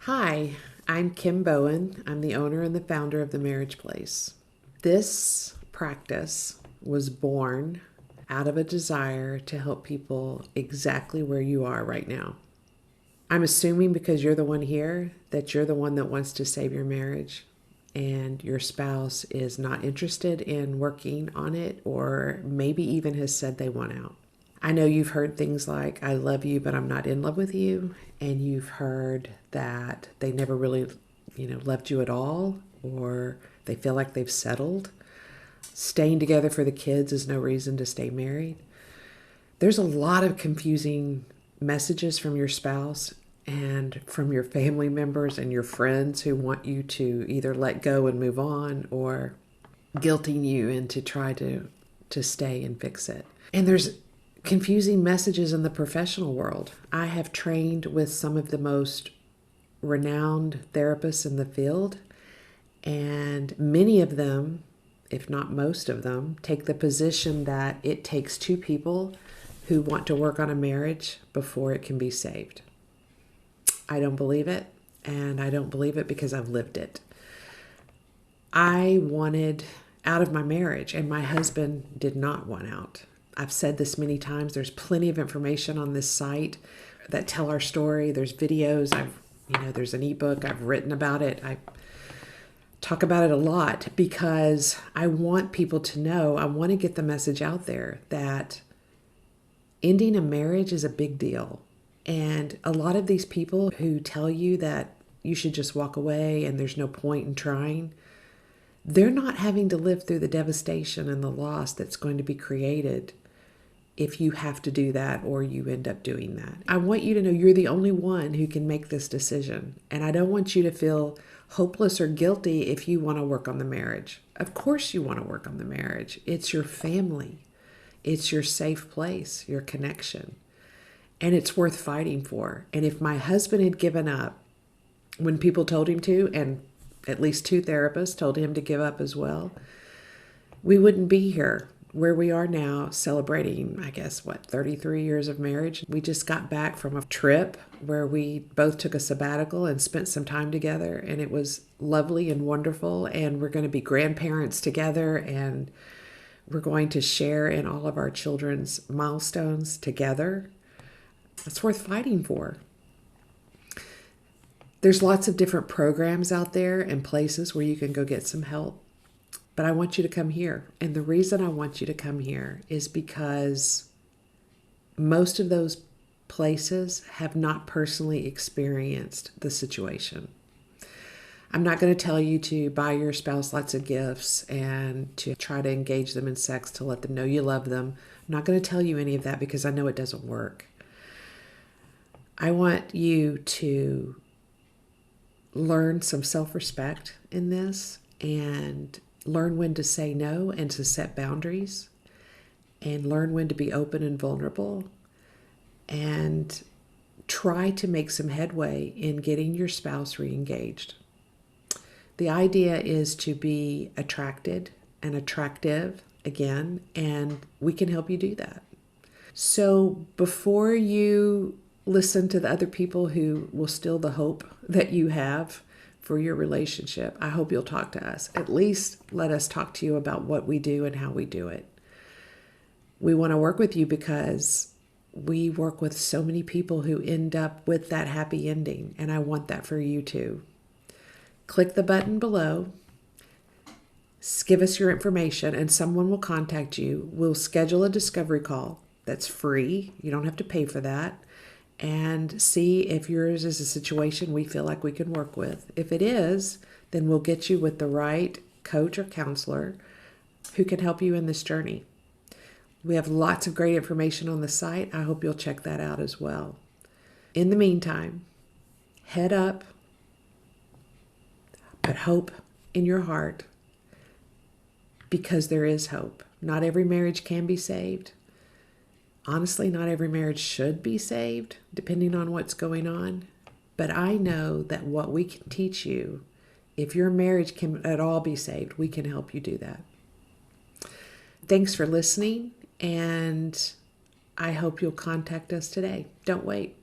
Hi, I'm Kim Bowen. I'm the owner and the founder of The Marriage Place. This practice was born out of a desire to help people exactly where you are right now. I'm assuming because you're the one here that you're the one that wants to save your marriage and your spouse is not interested in working on it or maybe even has said they want out. I know you've heard things like, I love you, but I'm not in love with you. And you've heard that they never really, loved you at all, or they feel like they've settled. Staying together for the kids is no reason to stay married. There's a lot of confusing messages from your spouse and from your family members and your friends who want you to either let go and move on or guilting you into try to stay and fix it. And there's confusing messages in the professional world. I have trained with some of the most renowned therapists in the field, and many of them, if not most of them, take the position that it takes two people who want to work on a marriage before it can be saved. I don't believe it, and I don't believe it because I've lived it. I wanted out of my marriage, and my husband did not want out. I've said this many times. There's plenty of information on this site that tell our story. There's videos. There's an ebook. I've written about it. I talk about it a lot because I want people to know, I want to get the message out there that ending a marriage is a big deal. And a lot of these people who tell you that you should just walk away and there's no point in trying, they're not having to live through the devastation and the loss that's going to be created if you have to do that or you end up doing that. I want you to know you're the only one who can make this decision. And I don't want you to feel hopeless or guilty if you want to work on the marriage. Of course you want to work on the marriage. It's your family. It's your safe place, your connection. And it's worth fighting for. And if my husband had given up when people told him to, and at least two therapists told him to give up as well, we wouldn't be here where we are now celebrating, 33 years of marriage. We just got back from a trip where we both took a sabbatical and spent some time together, and it was lovely and wonderful. And we're going to be grandparents together, and we're going to share in all of our children's milestones together. It's worth fighting for. There's lots of different programs out there and places where you can go get some help. But I want you to come here. And the reason I want you to come here is because most of those places have not personally experienced the situation. I'm not going to tell you to buy your spouse lots of gifts and to try to engage them in sex to let them know you love them. I'm not going to tell you any of that because I know it doesn't work. I want you to learn some self-respect in this and learn when to say no and to set boundaries and learn when to be open and vulnerable and try to make some headway in getting your spouse re-engaged. The idea is to be attracted and attractive again, and we can help you do that. So before you listen to the other people who will steal the hope that you have for your relationship, I hope you'll talk to us. At least let us talk to you about what we do and how we do it. We want to work with you because we work with so many people who end up with that happy ending, and I want that for you too. Click the button below, give us your information, and someone will contact you. We'll schedule a discovery call that's free. You don't have to pay for that. And see if yours is a situation we feel like we can work with. If it is, then we'll get you with the right coach or counselor who can help you in this journey. We have lots of great information on the site. I hope you'll check that out as well. In the meantime, head up, put hope in your heart because there is hope. Not every marriage can be saved. Honestly, not every marriage should be saved, depending on what's going on. But I know that what we can teach you, if your marriage can at all be saved, we can help you do that. Thanks for listening, and I hope you'll contact us today. Don't wait.